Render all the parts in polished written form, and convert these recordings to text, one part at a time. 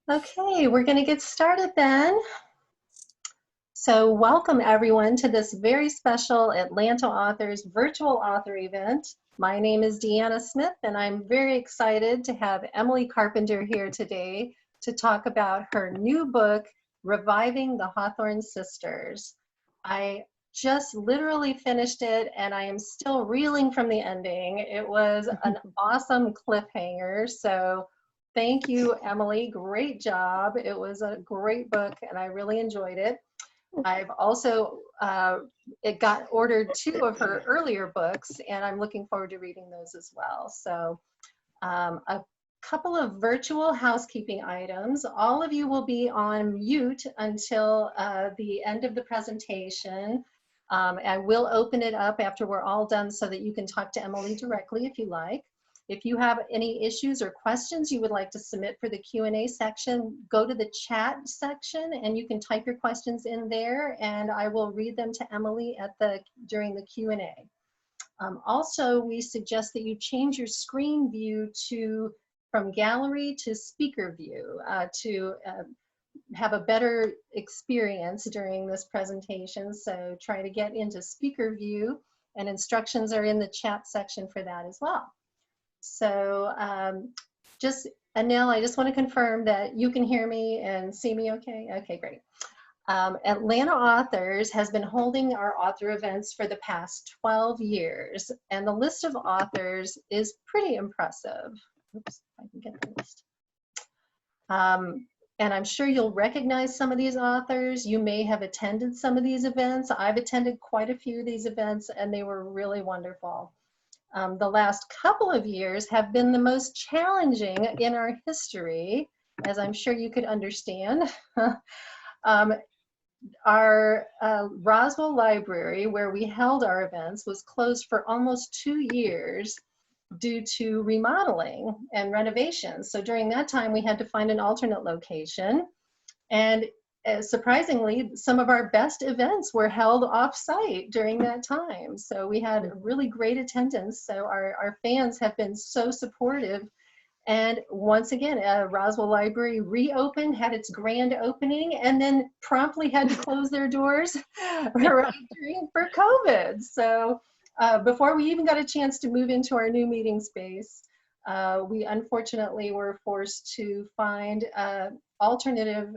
Okay, we're going to get started then. So welcome everyone to this very special Atlanta Authors virtual author event. My name is Deanna Smith and I'm very excited to have Emily Carpenter here today to talk about her new book, Reviving the Hawthorne Sisters. I just literally finished it and I am still reeling from the ending. It was an awesome cliffhanger. So thank you, Emily. Great job. It was a great book and I really enjoyed it. I've also it got ordered 2 of her earlier books, and I'm looking forward to reading those as well. So a couple of virtual housekeeping items. All of you will be on mute until the end of the presentation. I will open it up after we're all done so that you can talk to Emily directly if you like. If you have any issues or questions you would like to submit for the Q&A section, go to the chat section and you can type your questions in there and I will read them to Emily during the Q&A. Also, we suggest that you change your screen view from gallery to speaker view to have a better experience during this presentation. So try to get into speaker view and instructions are in the chat section for that as well. So Annel, I just want to confirm that you can hear me and see me okay? Okay, great. Atlanta Authors has been holding our author events for the past 12 years, and the list of authors is pretty impressive. Oops, if I can get the list. And I'm sure you'll recognize some of these authors. You may have attended some of these events. I've attended quite a few of these events, and they were really wonderful. The last couple of years have been the most challenging in our history, as I'm sure you could understand. Our Roswell library, where we held our events, was closed for almost 2 years due to remodeling and renovations. So during that time, we had to find an alternate location. And surprisingly, some of our best events were held off-site during that time. So we had really great attendance. So our fans have been so supportive. And once again, Roswell Library reopened, had its grand opening, and then promptly had to close their doors for COVID. So before we even got a chance to move into our new meeting space, we unfortunately were forced to find alternative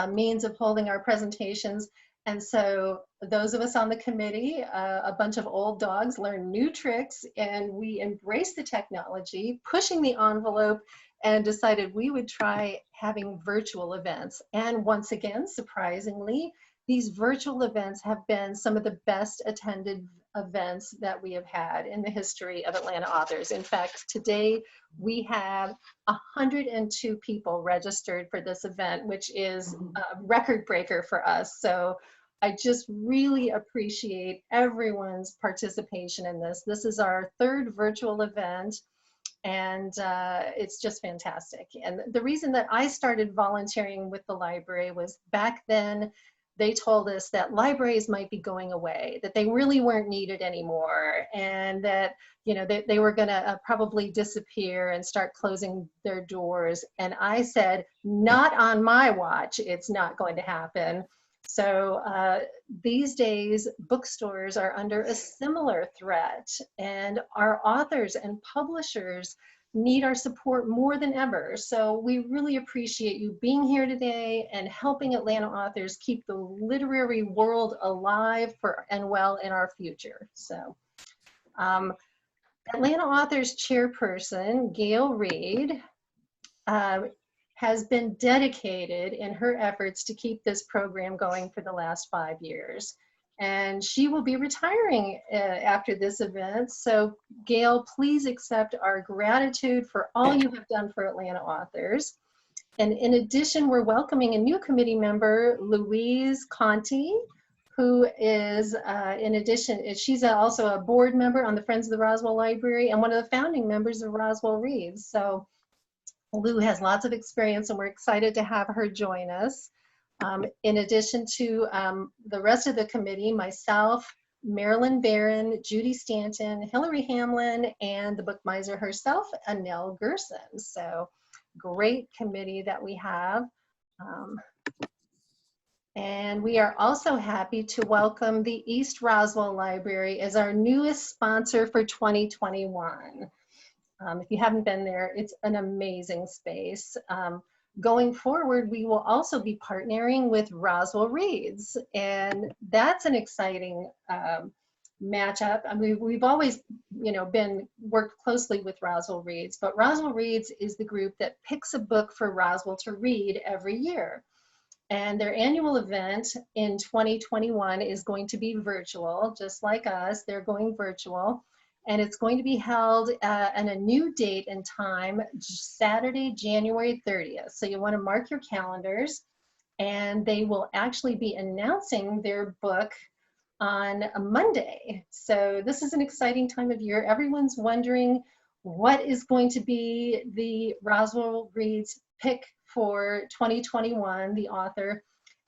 means of holding our presentations. And so those of us on the committee, a bunch of old dogs, learned new tricks and we embraced the technology, pushing the envelope, and decided we would try having virtual events. And once again, surprisingly, these virtual events have been some of the best attended events that we have had in the history of Atlanta Authors. In fact, today we have 102 people registered for this event, which is a record breaker for us. So I just really appreciate everyone's participation in this. This is our 3rd virtual event, and it's just fantastic. And the reason that I started volunteering with the library was back then, they told us that libraries might be going away, that they really weren't needed anymore, and that they were going to probably disappear and start closing their doors. And I said, not on my watch, it's not going to happen. So these days, bookstores are under a similar threat, and our authors and publishers need our support more than ever. So we really appreciate you being here today and helping Atlanta Authors keep the literary world alive and well in our future. So Atlanta Authors chairperson, Gail Reed, has been dedicated in her efforts to keep this program going for the last 5 years. And she will be retiring after this event. So Gail, please accept our gratitude for all you have done for Atlanta Authors. And in addition, we're welcoming a new committee member, Louise Conti, who is, in addition, she's also a board member on the Friends of the Roswell Library and one of the founding members of Roswell Reads. So Lou has lots of experience and we're excited to have her join us. In addition to the rest of the committee, myself, Marilyn Barron, Judy Stanton, Hillary Hamlin, and the book miser herself, Annel Gerson. So great committee that we have. And we are also happy to welcome the East Roswell Library as our newest sponsor for 2021. If you haven't been there, it's an amazing space. Going forward, we will also be partnering with Roswell Reads, and that's an exciting matchup. I mean, we've always, worked closely with Roswell Reads, but Roswell Reads is the group that picks a book for Roswell to read every year. And their annual event in 2021 is going to be virtual, just like us. They're going virtual. And it's going to be held on a new date and time, Saturday, January 30th. So you want to mark your calendars. And they will actually be announcing their book on a Monday. So this is an exciting time of year. Everyone's wondering what is going to be the Roswell Reads pick for 2021, the author.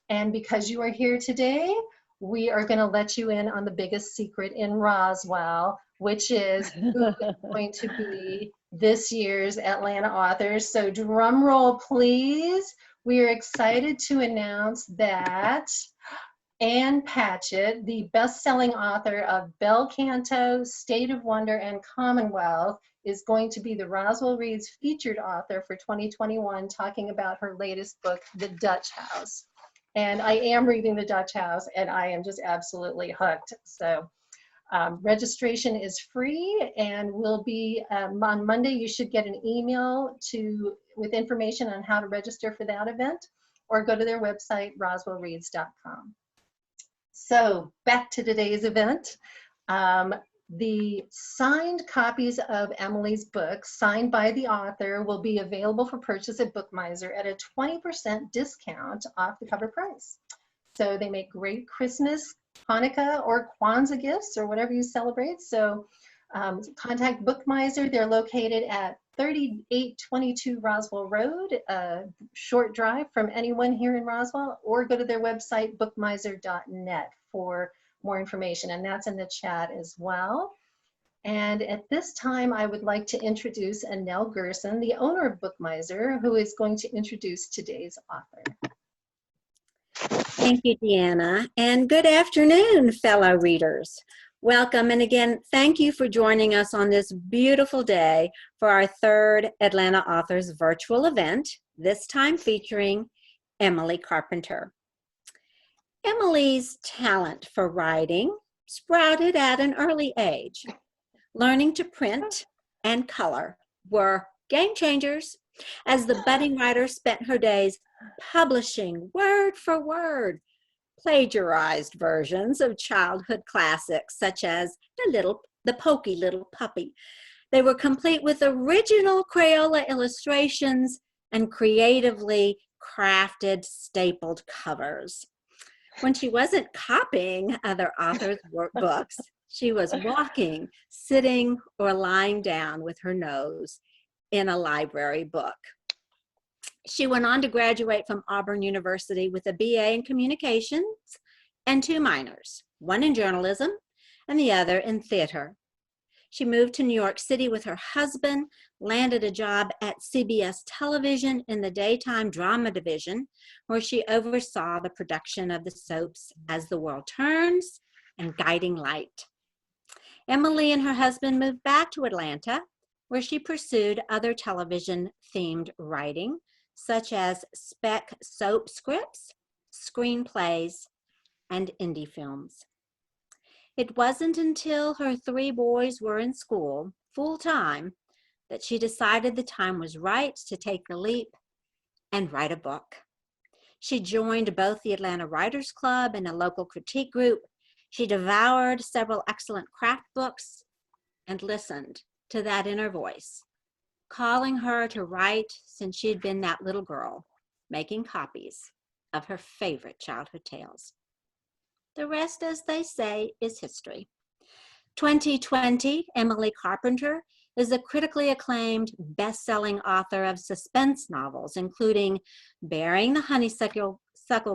And because you are here today, we are going to let you in on the biggest secret in Roswell, which is who is going to be this year's Atlanta authors. So drum roll, please. We are excited to announce that Ann Patchett, the best-selling author of Bel Canto, State of Wonder, and Commonwealth, is going to be the Roswell Reads featured author for 2021, talking about her latest book, The Dutch House. And I am reading The Dutch House, and I am just absolutely hooked. So registration is free, and will be on Monday. You should get an email with information on how to register for that event, or go to their website, roswellreads.com. So back to today's event. The signed copies of Emily's book, signed by the author, will be available for purchase at Bookmiser at a 20% discount off the cover price. So they make great Christmas, Hanukkah, or Kwanzaa gifts, or whatever you celebrate. So contact Bookmiser. They're located at 3822 Roswell Road, a short drive from anyone here in Roswell, or go to their website, bookmiser.net, for more information, and that's in the chat as well. And at this time, I would like to introduce Annel Gerson, the owner of Bookmiser, who is going to introduce today's author. Thank you, Deanna, and good afternoon, fellow readers. Welcome, and again, thank you for joining us on this beautiful day for our third Atlanta Authors virtual event, this time featuring Emily Carpenter. Emily's talent for writing sprouted at an early age. Learning to print and color were game changers, as the budding writer spent her days publishing word for word plagiarized versions of childhood classics such as the Pokey Little Puppy. They were complete with original Crayola illustrations and creatively crafted stapled covers. When she wasn't copying other authors' workbooks, she was walking, sitting, or lying down with her nose in a library book. She went on to graduate from Auburn University with a BA in communications and 2 minors, one in journalism and the other in theater. She moved to New York City with her husband, landed a job at CBS Television in the daytime drama division, where she oversaw the production of the soaps As the World Turns and Guiding Light. Emily and her husband moved back to Atlanta, where she pursued other television-themed writing, such as spec soap scripts, screenplays, and indie films. It wasn't until her 3 boys were in school full-time that she decided the time was right to take the leap and write a book. She joined both the Atlanta Writers Club and a local critique group. She devoured several excellent craft books and listened to that inner voice, calling her to write since she'd been that little girl, making copies of her favorite childhood tales. The rest, as they say, is history. 2020, Emily Carpenter is a critically acclaimed best-selling author of suspense novels, including Burying the Honeysuckle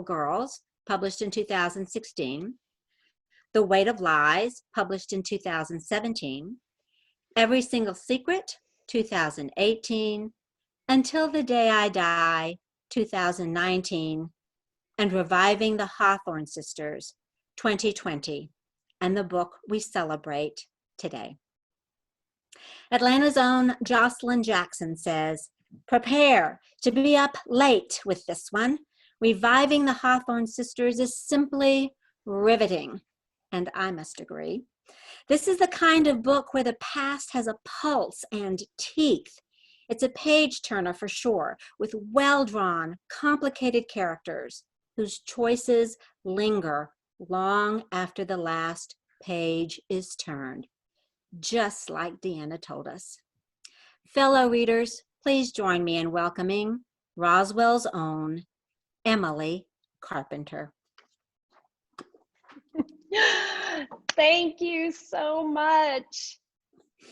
Girls, published in 2016, The Weight of Lies, published in 2017, Every Single Secret, 2018, Until the Day I Die, 2019, and Reviving the Hawthorne Sisters, 2020, and the book we celebrate today. Atlanta's own Jocelyn Jackson says, prepare to be up late with this one. Reviving the Hawthorne Sisters is simply riveting, and I must agree. This is the kind of book where the past has a pulse and teeth. It's a page turner for sure, with well-drawn, complicated characters whose choices linger long after the last page is turned, just like Deanna told us. Fellow readers, please join me in welcoming Roswell's own Emily Carpenter. Thank you so much.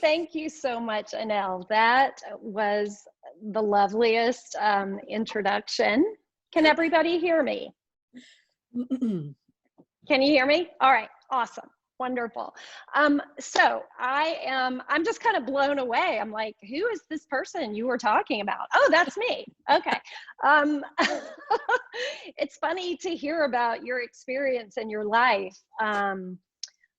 Thank you so much, Annel. That was the loveliest introduction. Can everybody hear me? Can you hear me? All right, awesome, wonderful. So I'm just kind of blown away. I'm like, who is this person you were talking about? Oh, that's me. Okay. It's funny to hear about your experience in your life,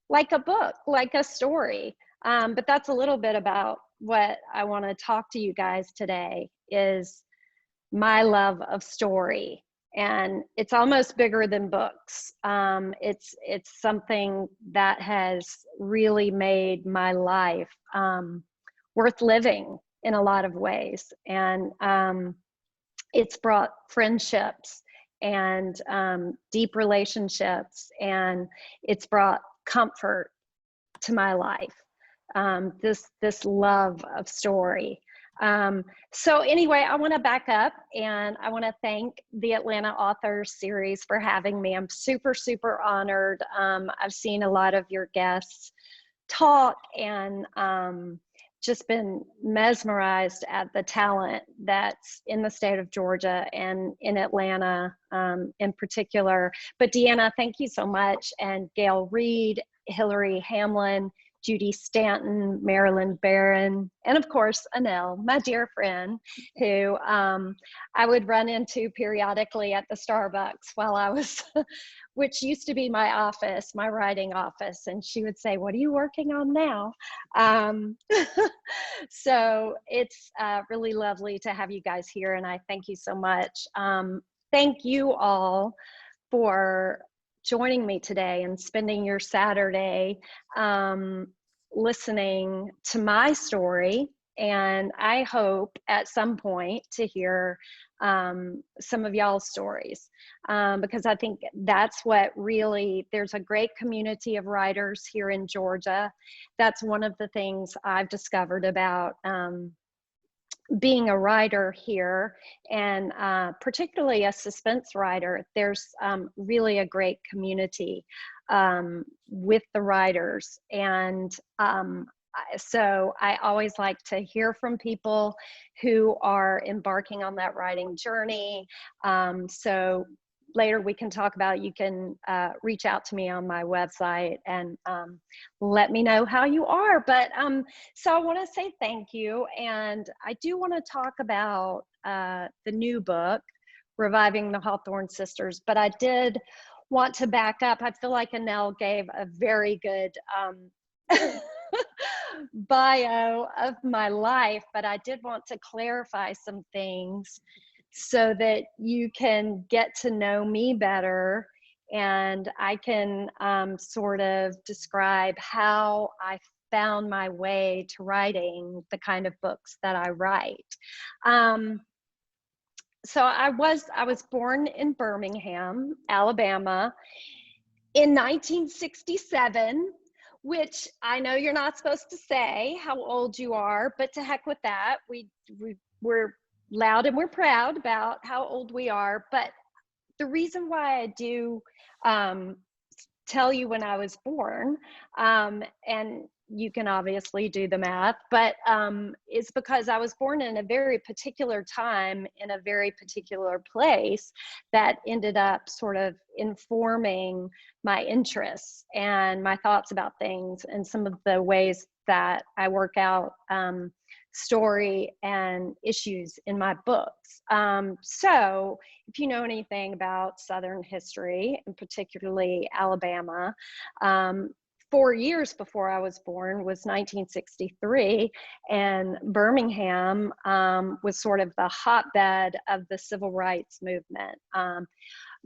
like a book, like a story. But that's a little bit about what I want to talk to you guys today is my love of story. And it's almost bigger than books. It's something that has really made my life worth living in a lot of ways. And it's brought friendships and deep relationships, and it's brought comfort to my life. This love of story. So anyway, I want to back up and I want to thank the Atlanta Authors Series for having me. I'm super, super honored. I've seen a lot of your guests talk and just been mesmerized at the talent that's in the state of Georgia and in Atlanta in particular. But Deanna, thank you so much. And Gail Reed, Hillary Hamlin, Judy Stanton, Marilyn Barron, and of course, Annel, my dear friend, who I would run into periodically at the Starbucks while I was, which used to be my office, my writing office. And she would say, what are you working on now? So it's really lovely to have you guys here. And I thank you so much. Thank you all for joining me today and spending your Saturday listening to my story. And I hope at some point to hear some of y'all's stories, because I think that's what really, there's a great community of writers here in Georgia. That's one of the things I've discovered about being a writer here, and particularly a suspense writer. There's really a great community with the writers, and so I always like to hear from people who are embarking on that writing journey. So later we can talk about, you can reach out to me on my website and let me know how you are. But so I want to say thank you. And I do want to talk about the new book, Reviving the Hawthorne Sisters. But I did want to back up. I feel like Annel gave a very good bio of my life, but I did want to clarify some things so that you can get to know me better, and I can sort of describe how I found my way to writing the kind of books that I write. So I was born in Birmingham, Alabama in 1967, which I know you're not supposed to say how old you are, but to heck with that. We're loud and we're proud about how old we are. But the reason why I do tell you when I was born, and you can obviously do the math, but it's because I was born in a very particular time in a very particular place that ended up sort of informing my interests and my thoughts about things and some of the ways that I work out story and issues in my books. So if you know anything about Southern history, and particularly Alabama, 4 years before I was born was 1963, and Birmingham was sort of the hotbed of the civil rights movement.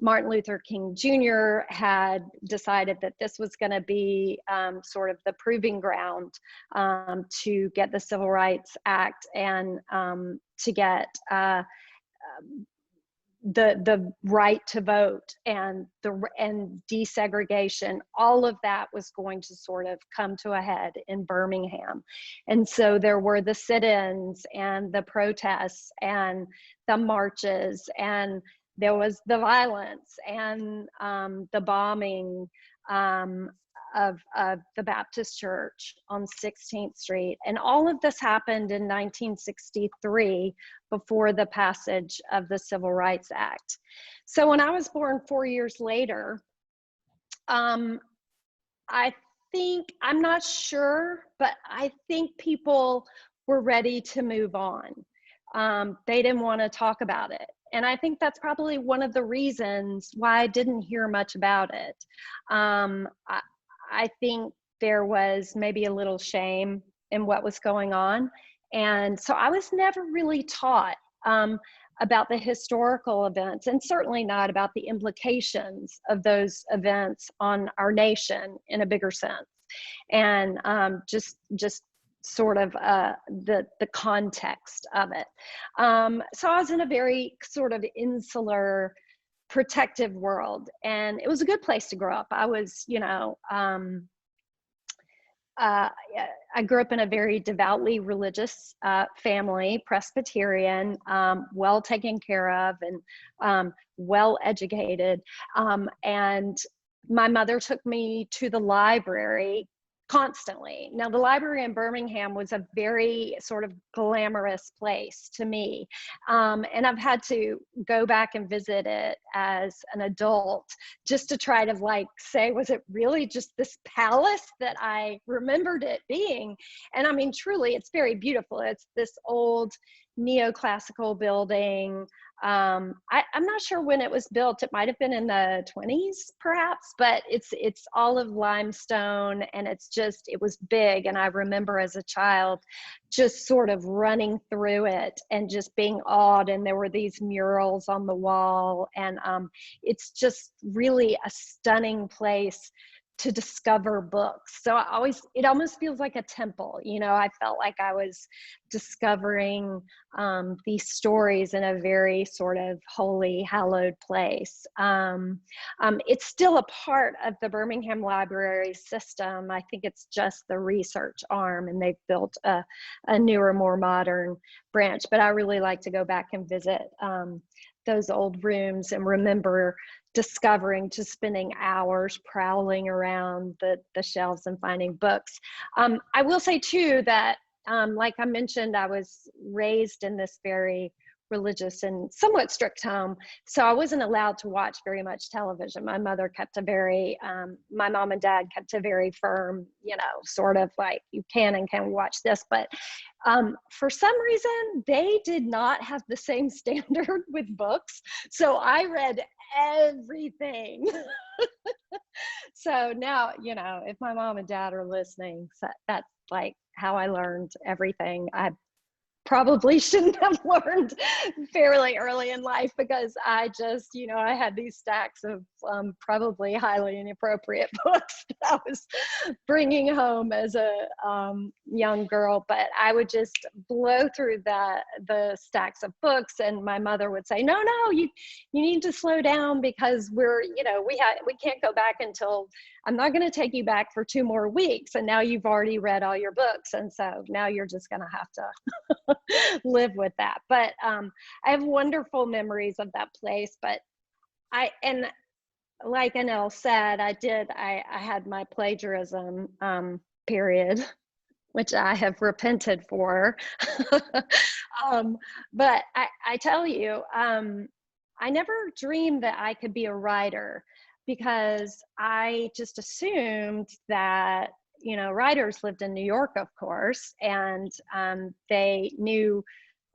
Martin Luther King Jr. had decided that this was going to be sort of the proving ground to get the Civil Rights Act and to get the right to vote and desegregation. All of that was going to sort of come to a head in Birmingham. And so there were the sit-ins and the protests and the marches, and there was the violence and the bombing of the Baptist Church on 16th Street. And all of this happened in 1963 before the passage of the Civil Rights Act. So when I was born 4 years later, I think, I'm not sure, but I think people were ready to move on. They didn't want to talk about it. And I think that's probably one of the reasons why I didn't hear much about it. I think there was maybe a little shame in what was going on. And so I was never really taught about the historical events, and certainly not about the implications of those events on our nation in a bigger sense. And just sort of the context of it. So I was in a very sort of insular, protective world, and it was a good place to grow up. I was, you know, I grew up in a very devoutly religious family, Presbyterian, well taken care of, and well educated. And my mother took me to the library constantly. Now, the library in Birmingham was a very sort of glamorous place to me. And I've had to go back and visit it as an adult just to try to like say, was it really just this palace that I remembered it being? And I mean, truly, it's very beautiful. It's this old neoclassical building. I'm not sure when it was built. It might have been in the 20s perhaps, but it's all of limestone, and it was big. And I remember as a child just sort of running through it and just being awed. And there were these murals on the wall, and it's just really a stunning place to discover books. So it almost feels like a temple. You know, I felt like I was discovering these stories in a very sort of holy, hallowed place. It's still a part of the Birmingham Library system. I think it's just the research arm, and they've built a newer, more modern branch. But I really like to go back and visit those old rooms and remember just spending hours prowling around the shelves and finding books. I will say too that, like I mentioned, I was raised in this very religious and somewhat strict home, so I wasn't allowed to watch very much television. My mother kept my mom and dad kept a very firm, you know, sort of like, you can and can't watch this, but for some reason, they did not have the same standard with books. So I read everything. So now, you know, if my mom and dad are listening, that's like how I learned everything I probably shouldn't have learned fairly early in life, because I just, you know, I had these stacks of probably highly inappropriate books that I was bringing home as a young girl. But I would just blow through the stacks of books, and my mother would say, no, you need to slow down, because we can't go back until, I'm not going to take you back for 2 more weeks, and now you've already read all your books, and so now you're just going to have to live with that. But I have wonderful memories of that place. But and like Annel said, I had my plagiarism period, which I have repented for. But I tell you, I never dreamed that I could be a writer, because I just assumed that you know, writers lived in New York, of course, and they knew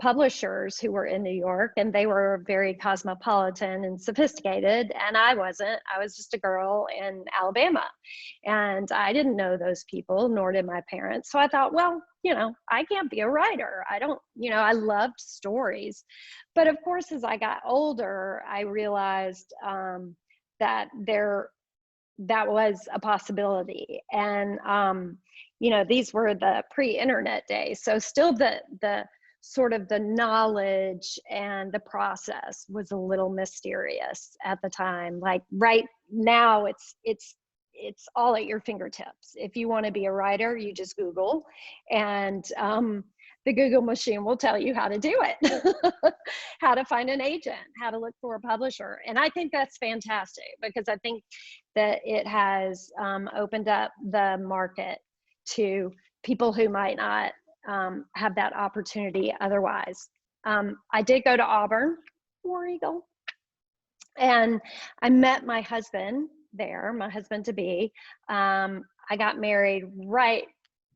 publishers who were in New York, and they were very cosmopolitan and sophisticated, and I wasn't. I was just a girl in Alabama, and I didn't know those people, nor did my parents. So I thought, well, you know, I can't be a writer. I don't, you know, I loved stories. But of course, as I got older, I realized that that was a possibility. And you know, these were the pre-internet days, so still the sort of the knowledge and the process was a little mysterious at the time. Like right now, it's all at your fingertips. If you want to be a writer, you just Google, and the Google machine will tell you how to do it, how to find an agent, how to look for a publisher. And I think that's fantastic, because I think that it has opened up the market to people who might not have that opportunity otherwise. I did go to Auburn, War Eagle, and I met my husband there, my husband to be. I got married right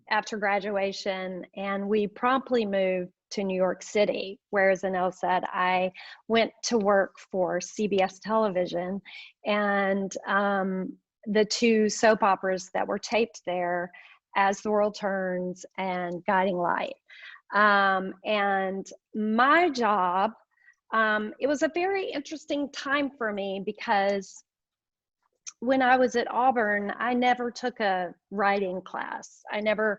after graduation, and we promptly moved to New York City, where, as Annel said, I went to work for CBS television, and the two soap operas that were taped there, As the World Turns and Guiding Light. And my job, it was a very interesting time for me, because when I was at Auburn, I never took a writing class. I never,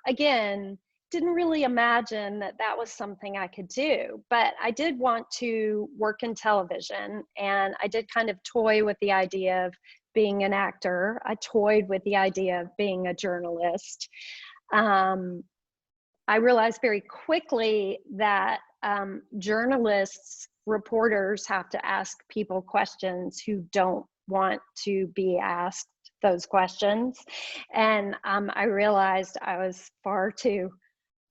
again, didn't really imagine that that was something I could do, but I did want to work in television, and I did kind of toy with the idea of being an actor. I toyed with the idea of being a journalist. I realized very quickly that journalists, reporters have to ask people questions who don't want to be asked those questions. And I realized I was far too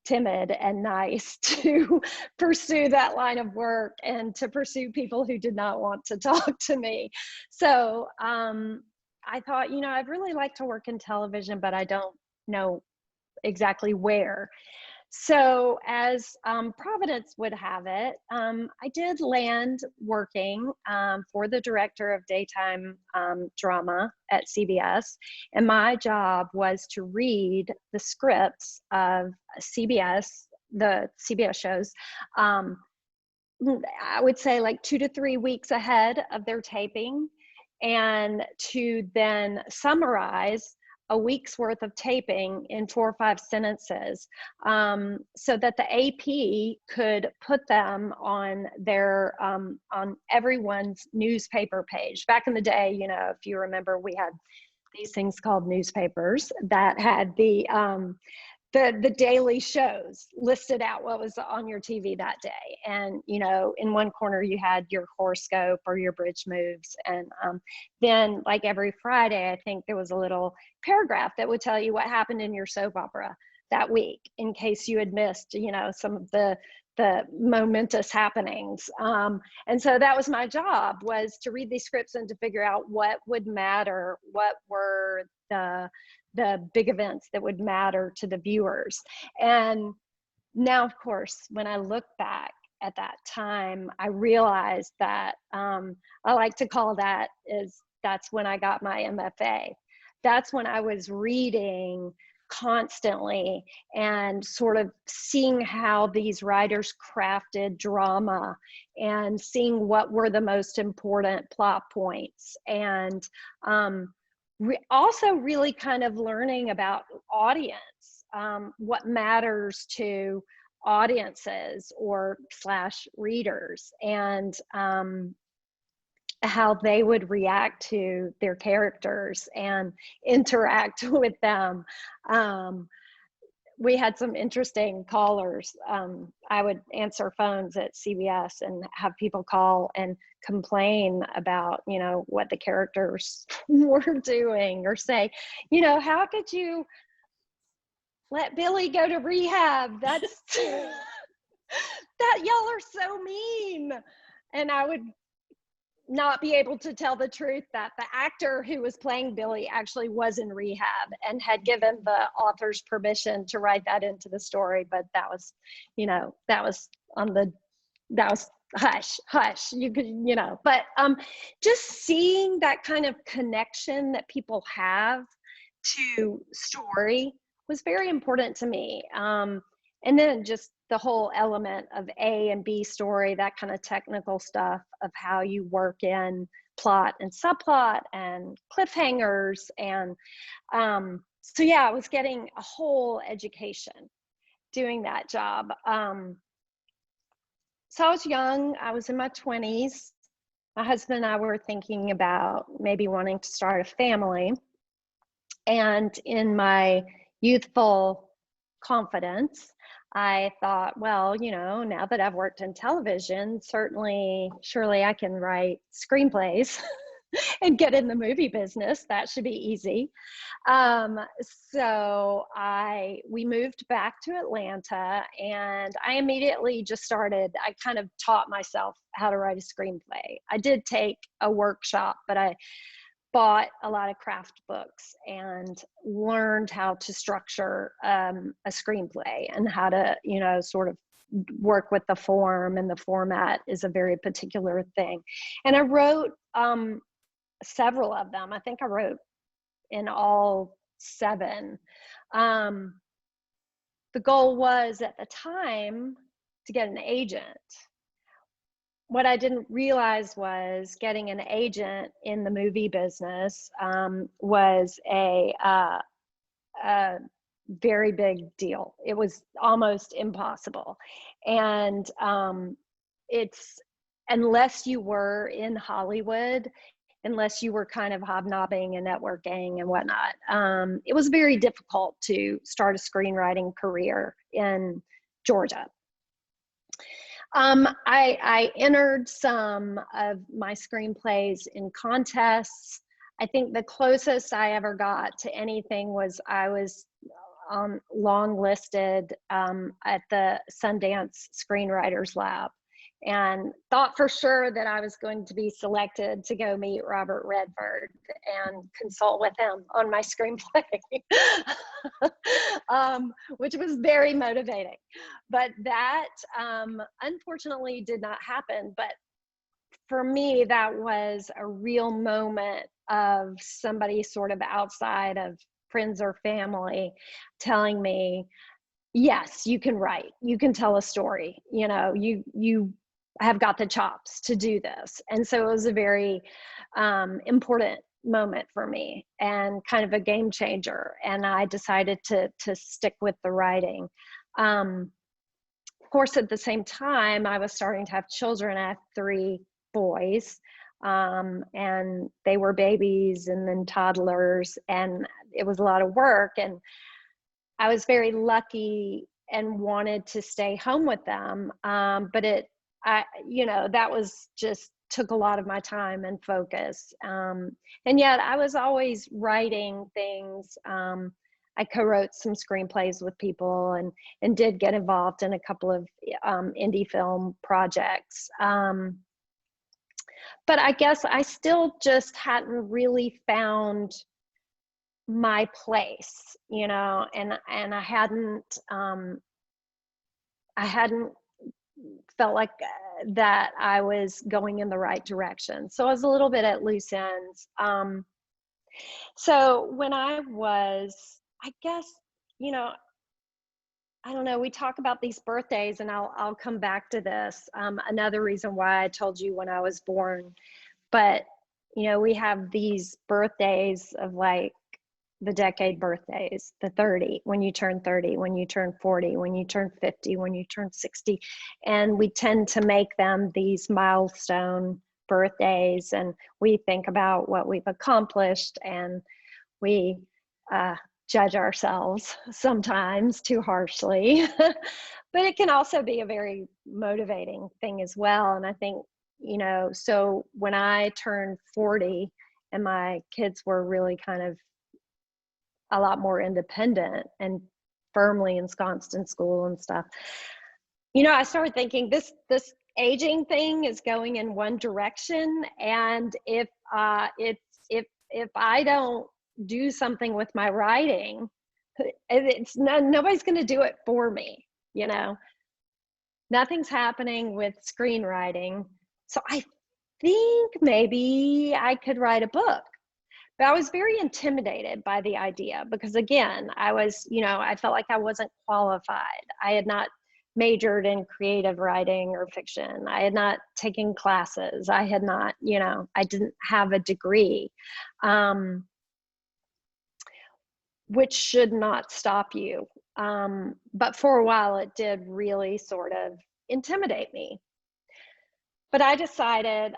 timid and nice to pursue that line of work and to pursue people who did not want to talk to me. So I thought, you know, I'd really like to work in television, but I don't know exactly where. So as Providence would have it, I did land working for the director of daytime drama at CBS. And my job was to read the scripts of CBS, the CBS shows, I would say like 2 to 3 weeks ahead of their taping, and to then summarize a week's worth of taping in 4 or 5 sentences, so that the AP could put them on their on everyone's newspaper page. Back in the day, you know, if you remember, we had these things called newspapers that had the daily shows listed out what was on your TV that day. And, you know, in one corner you had your horoscope or your bridge moves. And then like every Friday, I think there was a little paragraph that would tell you what happened in your soap opera that week, in case you had missed, you know, some of the momentous happenings. And so that was my job, was to read these scripts and to figure out what would matter, what were the big events that would matter to the viewers. And now, of course, when I look back at that time, I realized that I like to call that's when I got my MFA. That's when I was reading constantly and sort of seeing how these writers crafted drama and seeing what were the most important plot points, and also really kind of learning about audience, what matters to audiences or / readers, and how they would react to their characters and interact with them. We had some interesting callers. I would answer phones at CBS and have people call and complain about, you know, what the characters were doing, or say, you know, how could you let Billy go to rehab? That's that y'all are so mean. And I would not be able to tell the truth that the actor who was playing Billy actually was in rehab and had given the authors permission to write that into the story. But that was, you know, that was hush, hush. You could, you know, but just seeing that kind of connection that people have to story was very important to me. And then just the whole element of A and B story, that kind of technical stuff of how you work in plot and subplot and cliffhangers. And so, yeah, I was getting a whole education doing that job. So I was young, I was in my 20s. My husband and I were thinking about maybe wanting to start a family. And in my youthful confidence, I thought, well, you know, now that I've worked in television, surely I can write screenplays and get in the movie business. That should be easy. So we moved back to Atlanta, and I immediately just started, I kind of taught myself how to write a screenplay. I did take a workshop, but I bought a lot of craft books and learned how to structure a screenplay and how to, you know, sort of work with the form, and the format is a very particular thing. And I wrote several of them. I think I wrote in all 7. The goal was at the time to get an agent. What I didn't realize was getting an agent in the movie business was a very big deal. It was almost impossible. And it's, unless you were in Hollywood, unless you were kind of hobnobbing and networking and whatnot, it was very difficult to start a screenwriting career in Georgia. I entered some of my screenplays in contests. I think the closest I ever got to anything was I was long listed at the Sundance Screenwriters Lab, and thought for sure that I was going to be selected to go meet Robert Redford and consult with him on my screenplay, which was very motivating. But that unfortunately did not happen. But for me, that was a real moment of somebody sort of outside of friends or family telling me, yes, you can write, you can tell a story, you know, you have got the chops to do this. And so it was a very important moment for me and kind of a game changer. And I decided to stick with the writing. Of course, at the same time, I was starting to have children. I have 3 boys, and they were babies and then toddlers, and it was a lot of work. And I was very lucky and wanted to stay home with them. But you know, that was just took a lot of my time and focus. And yet I was always writing things. I co-wrote some screenplays with people and did get involved in a couple of indie film projects. But I guess I still just hadn't really found my place, you know, and I hadn't felt like that I was going in the right direction. So I was a little bit at loose ends. So when I guess, you know, I don't know, we talk about these birthdays, and I'll come back to this. Another reason why I told you when I was born, but you know, we have these birthdays of like the decade birthdays, the 30, when you turn 30, when you turn 40, when you turn 50, when you turn 60. And we tend to make them these milestone birthdays, and we think about what we've accomplished, and we judge ourselves sometimes too harshly. But it can also be a very motivating thing as well. And I think, you know, so when I turned 40 and my kids were really kind of a lot more independent and firmly ensconced in school and stuff, you know, I started thinking this aging thing is going in one direction, and if I don't do something with my writing, nobody's going to do it for me. You know, nothing's happening with screenwriting, so I think maybe I could write a book. But I was very intimidated by the idea because, again, I was, you know, I felt like I wasn't qualified. I had not majored in creative writing or fiction. I had not taken classes. I had not, you know, I didn't have a degree, which should not stop you. But for a while, it did really sort of intimidate me. But I decided,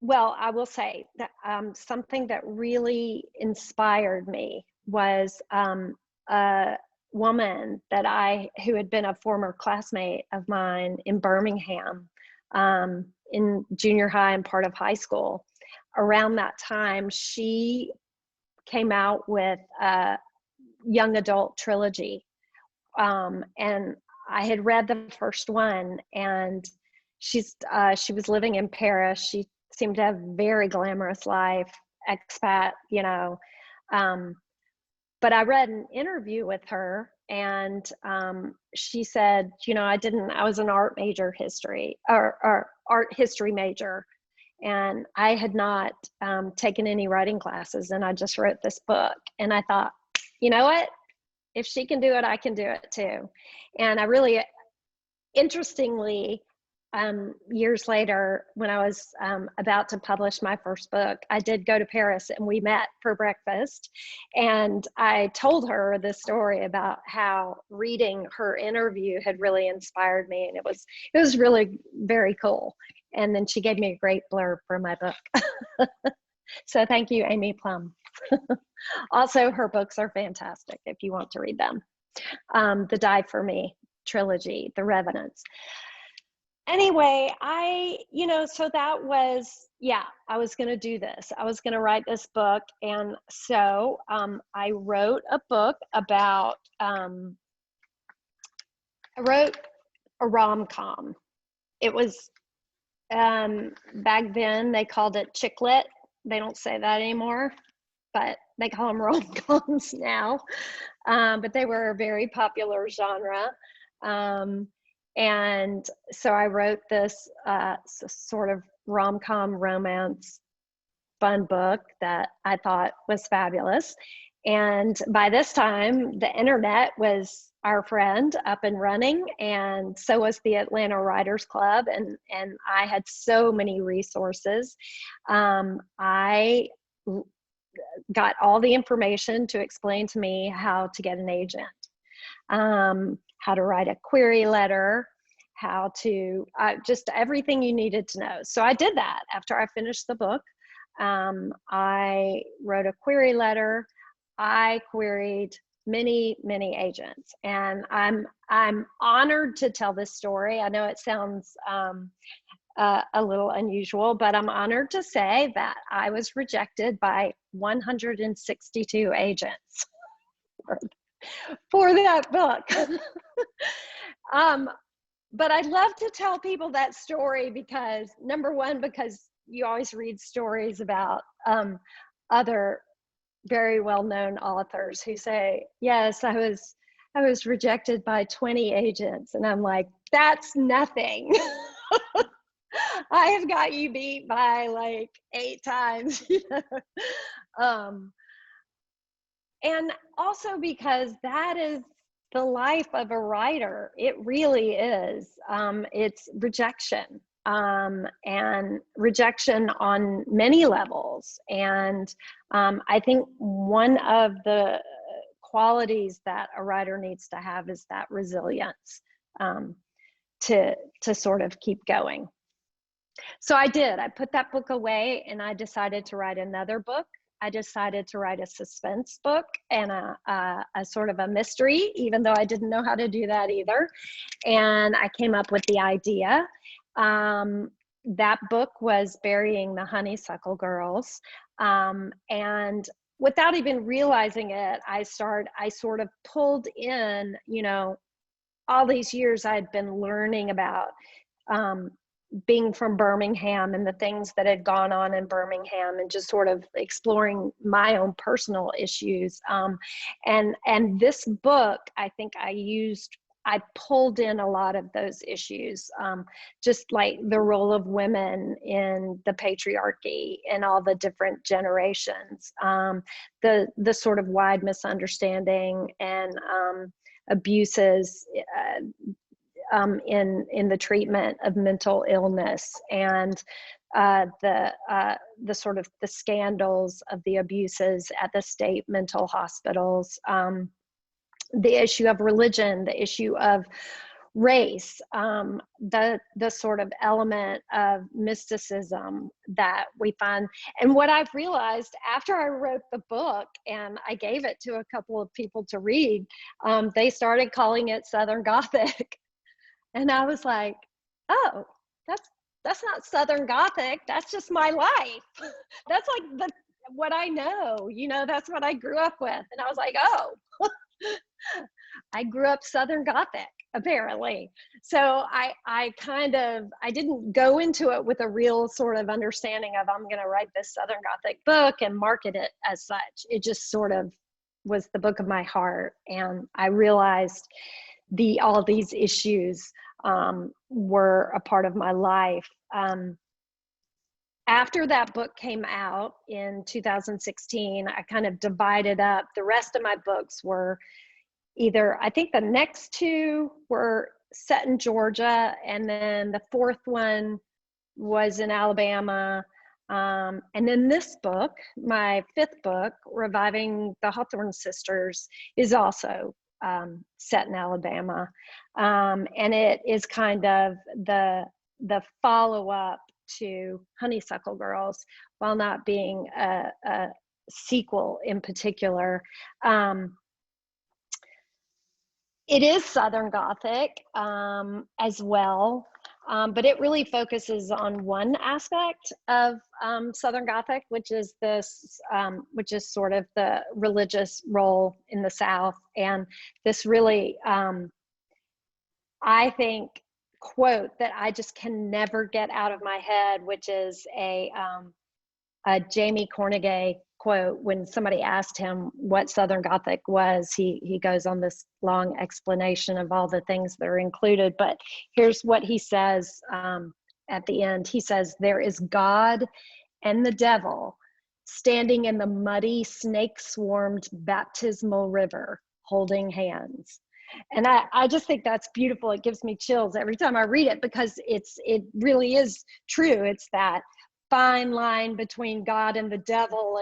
well, I will say that something that really inspired me was a woman who had been a former classmate of mine in Birmingham, in junior high and part of high school. Around that time, she came out with a young adult trilogy, and I had read the first one, and she was living in Paris. She seemed to have a very glamorous life, expat, you know. But I read an interview with her, and she said, you know, I was an art history major, and I had not taken any writing classes, and I just wrote this book. And I thought, you know what? If she can do it, I can do it too. And I really, interestingly, years later, when I was about to publish my first book, I did go to Paris, and we met for breakfast. And I told her the story about how reading her interview had really inspired me, and it was really very cool. And then she gave me a great blurb for my book. So thank you, Amy Plum. Also, her books are fantastic if you want to read them. The Die For Me trilogy, The Revenants. Anyway, so that was, yeah, I was going to do this. I was going to write this book. And so I wrote a book about, I wrote a rom-com. It was, back then they called it chick lit. They don't say that anymore, but they call them rom-coms now. But they were a very popular genre. And so I wrote this sort of rom-com romance fun book that I thought was fabulous. And by this time, the internet was our friend, up and running, and so was the Atlanta Writers Club, and I had so many resources. I got all the information to explain to me how to get an agent, how to write a query letter, how to, just everything you needed to know. So I did that after I finished the book. I wrote a query letter. I queried many, many agents, and I'm honored to tell this story. I know it sounds a little unusual, but I'm honored to say that I was rejected by 162 agents for that book. But I'd love to tell people that story because, number one, because you always read stories about other very well-known authors who say, yes, I was rejected by 20 agents. And I'm like, that's nothing. I have got you beat by like 8 times. You know? And also because that is the life of a writer. It really is. It's rejection, and rejection on many levels. And I think one of the qualities that a writer needs to have is that resilience, to sort of keep going. So I did. I put that book away, and I decided to write another book. I decided to write a suspense book and a sort of a mystery, even though I didn't know how to do that either. And I came up with the idea. That book was Burying the Honeysuckle Girls. And without even realizing it, I sort of pulled in, you know, all these years I'd been learning about being from Birmingham and the things that had gone on in Birmingham, and just sort of exploring my own personal issues. And this book, I think I pulled in a lot of those issues, just like the role of women in the patriarchy and all the different generations, the sort of wide misunderstanding and abuses in the treatment of mental illness, and the sort of the scandals of the abuses at the state mental hospitals, the issue of religion, the issue of race, the sort of element of mysticism that we find. And what I've realized after I wrote the book and I gave it to a couple of people to read, they started calling it Southern Gothic. And I was like, oh, that's not Southern Gothic. That's just my life. That's like what I know, that's what I grew up with. And I was like, oh, I grew up Southern Gothic, apparently. So I didn't go into it with a real sort of understanding of, I'm going to write this Southern Gothic book and market it as such. It just sort of was the book of my heart. And I realized all these issues were a part of my life. After that book came out in 2016, I kind of divided up. The rest of my books were either, I think the next two were set in Georgia, and then the fourth one was in Alabama. And then this book, my fifth book, Reviving the Hawthorne Sisters, is also set in Alabama. And it is kind of the follow-up to Honeysuckle Girls, while not being a sequel in particular. It is Southern Gothic as well, but it really focuses on one aspect of Southern Gothic, which is sort of the religious role in the South. And this really, I think, quote that I just can never get out of my head, which is a Jamie Cornegay quote. When somebody asked him what Southern Gothic was, he goes on this long explanation of all the things that are included. But here's what he says at the end. He says, "There is God and the devil standing in the muddy, snake-swarmed baptismal river, holding hands." And I just think that's beautiful. It gives me chills every time I read it, because it really is true. It's that fine line between God and the devil,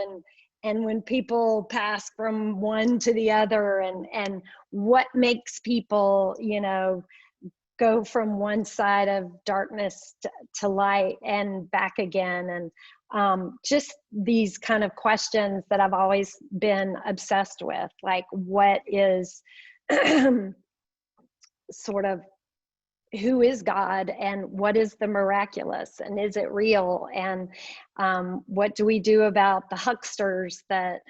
and when people pass from one to the other, and what makes people, go from one side of darkness to light and back again. And just these kind of questions that I've always been obsessed with, like what is sort of, who is God, and what is the miraculous, and is it real? And what do we do about the hucksters that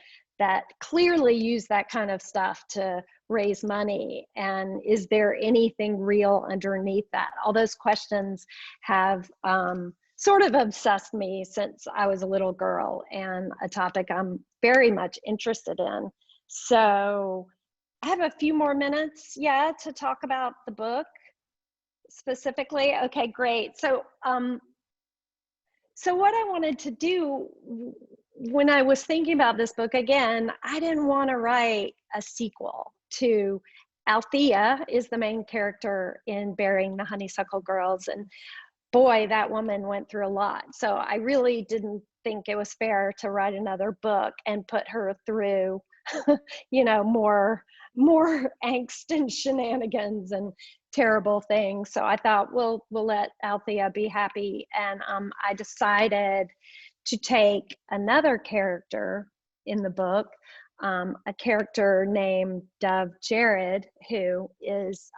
clearly use that kind of stuff to raise money? And is there anything real underneath that? All those questions have sort of obsessed me since I was a little girl, and a topic I'm very much interested in. So I have a few more minutes, to talk about the book specifically. Okay, great. So what I wanted to do when I was thinking about this book, again, I didn't want to write a sequel to Althea is the main character in Burying the Honeysuckle Girls. And boy, that woman went through a lot. So I really didn't think it was fair to write another book and put her through, more angst and shenanigans and terrible things. So I thought, we'll let Althea be happy. And I decided to take another character in the book, a character named Dove Jared, who is,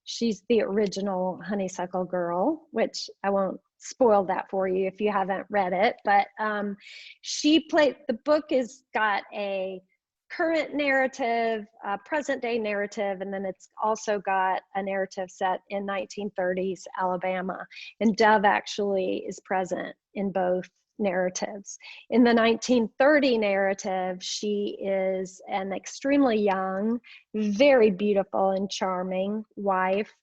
she's the original Honeysuckle Girl, which I won't spoil that for you if you haven't read it. But the book has got a current narrative, present day narrative, and then it's also got a narrative set in 1930s Alabama. And Dove actually is present in both narratives. In the 1930 narrative, she is an extremely young, very beautiful and charming wife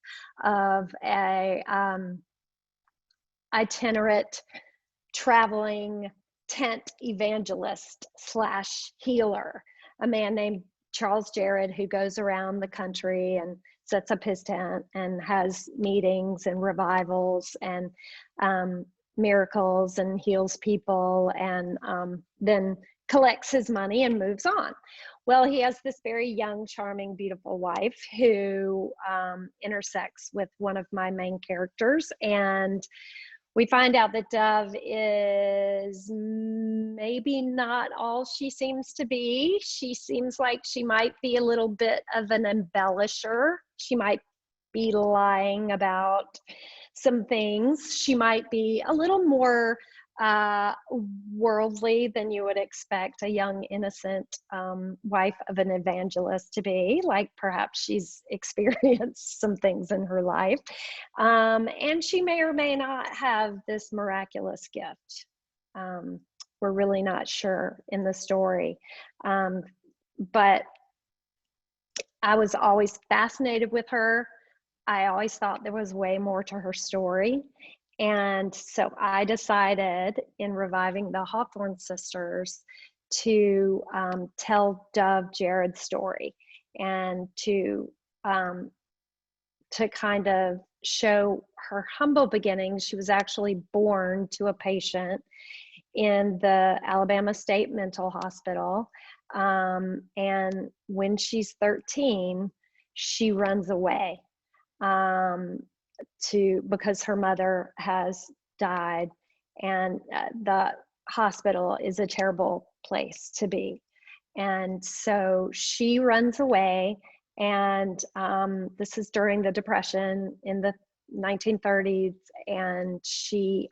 of a itinerant traveling tent evangelist / healer, a man named Charles Jared, who goes around the country and sets up his tent and has meetings and revivals and miracles and heals people, and then collects his money and moves on. Well, he has this very young, charming, beautiful wife who intersects with one of my main characters, and we find out that Dove is maybe not all she seems to be. She seems like she might be a little bit of an embellisher. She might be lying about some things. She might be a little more worldly than you would expect a young, innocent wife of an evangelist to be. Like perhaps she's experienced some things in her life. And she may or may not have this miraculous gift. We're really not sure in the story. But I was always fascinated with her. I always thought there was way more to her story. And so I decided in reviving the Hawthorne sisters to tell Dove Jared's story, and to kind of show her humble beginnings. She was actually born to a patient in the Alabama State Mental Hospital. And when she's 13, she runs away because her mother has died, and the hospital is a terrible place to be. And so she runs away, and this is during the Depression in the 1930s, and she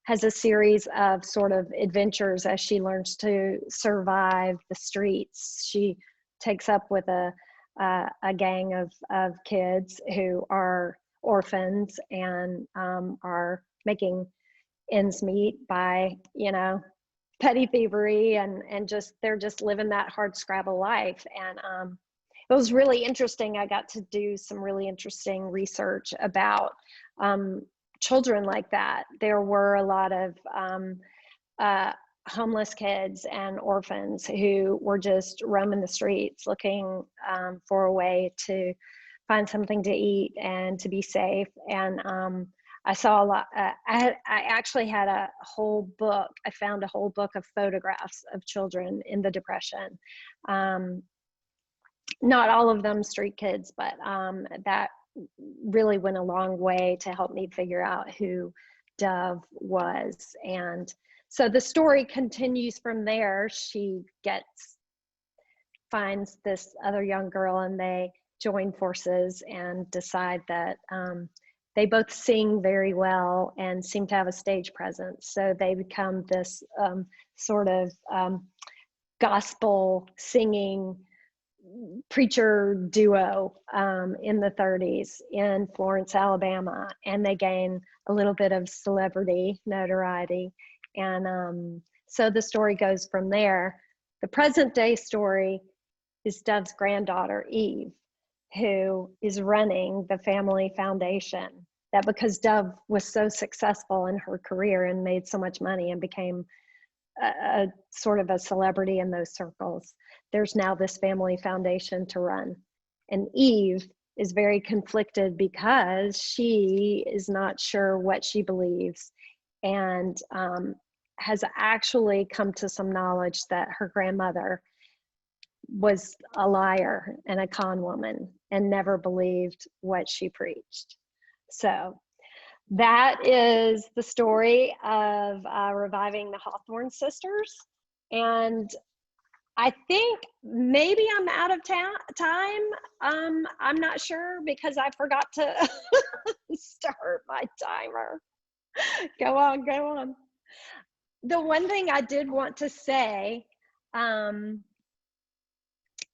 has a series of sort of adventures as she learns to survive the streets. She takes up with a gang of kids who are orphans and are making ends meet by, petty thievery, and just they're just living that hard scrabble life. And it was really interesting. I got to do some really interesting research about children like that. There were a lot of homeless kids and orphans who were just roaming the streets looking for a way to find something to eat and to be safe. And I saw a lot. I actually had a whole book. I found a whole book of photographs of children in the Depression. Not all of them street kids, but that really went a long way to help me figure out who Dove was. And so the story continues from there. She finds this other young girl, and they join forces and decide that they both sing very well and seem to have a stage presence. So they become this sort of gospel singing preacher duo in the 30s in Florence, Alabama, and they gain a little bit of celebrity notoriety. And so the story goes from there. The present day story is Dove's granddaughter, Eve, who is running the family foundation. That because Dove was so successful in her career and made so much money and became a sort of a celebrity in those circles, there's now this family foundation to run. And Eve is very conflicted because she is not sure what she believes, and has actually come to some knowledge that her grandmother was a liar and a con woman and never believed what she preached. So that is the story of reviving the Hawthorne sisters. And I think maybe I'm out of time. I'm not sure because I forgot to start my timer. Go on. The one thing I did want to say,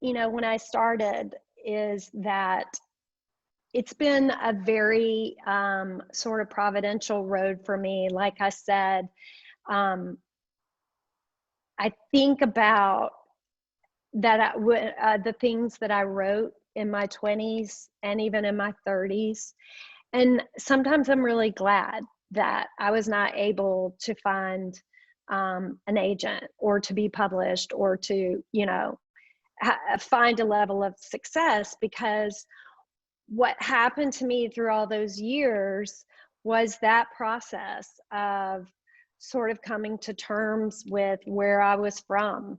you know, when I started is that it's been a very sort of providential road for me. Like I said, I think about that the things that I wrote in my 20s and even in my 30s. And sometimes I'm really glad that I was not able to find an agent or to be published or to, you know, find a level of success, because what happened to me through all those years was that process of sort of coming to terms with where I was from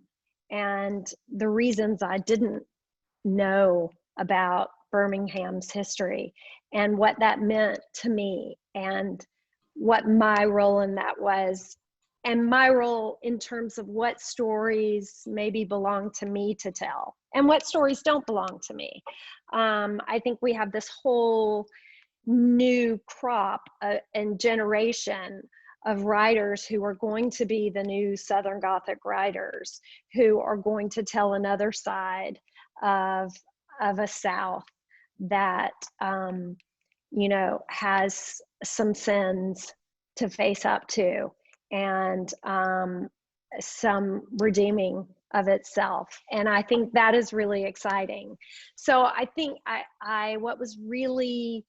and the reasons I didn't know about Birmingham's history and what that meant to me and what my role in that was, and my role in terms of what stories maybe belong to me to tell and what stories don't belong to me. I think we have this whole new crop and generation of writers who are going to be the new Southern Gothic writers, who are going to tell another side of a South that, you know, has some sins to face up to and some redeeming of itself. And I think that is really exciting. So I think what was really,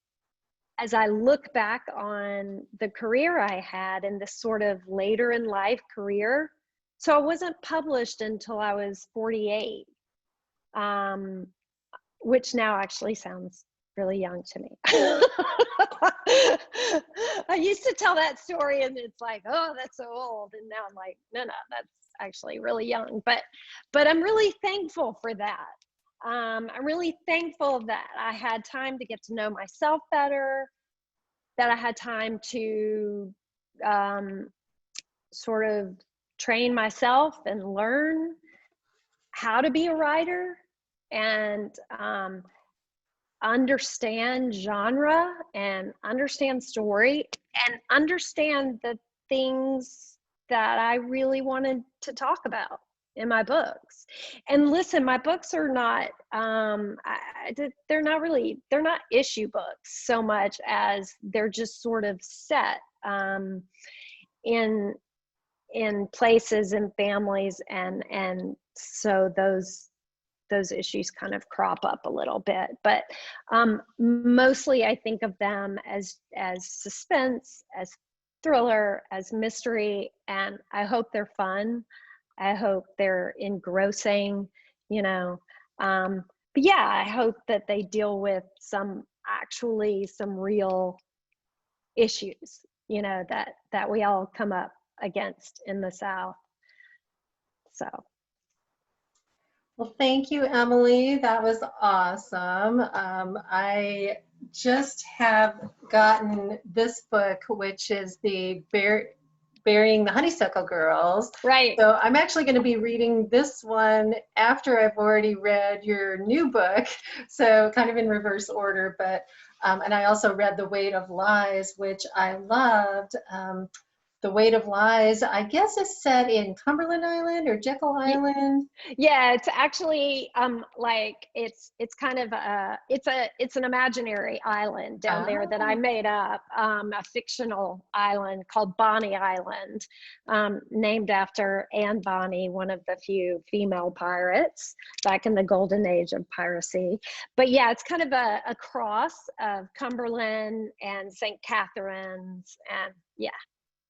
as I look back on the career I had and this sort of later in life career, so I wasn't published until I was 48, which now actually sounds really young to me. I used to tell that story and it's like, oh, that's so old. And now I'm like, no, that's actually really young. But I'm really thankful for that. I'm really thankful that I had time to get to know myself better, that I had time to sort of train myself and learn how to be a writer and understand genre and understand story and understand the things that I really wanted to talk about in my books. And listen, my books are not, they're not issue books so much as they're just sort of set in places and families, and so those issues kind of crop up a little bit, but mostly I think of them as suspense, as thriller, as mystery, and I hope they're fun. I hope they're engrossing, you know. But yeah, I hope that they deal with some real issues, you know, that we all come up against in the South. So. Well, thank you, Emily. That was awesome. I just have gotten this book, which is the Burying the Honeysuckle Girls. Right. So I'm actually going to be reading this one after I've already read your new book. So kind of in reverse order, but, and I also read The Weight of Lies, which I loved. The Weight of Lies, I guess, is set in Cumberland Island or Jekyll Island. Yeah, it's actually like it's kind of it's an imaginary island down there that I made up, a fictional island called Bonny Island, named after Anne Bonny, one of the few female pirates back in the golden age of piracy. But yeah, it's kind of a cross of Cumberland and St. Catharines, and yeah.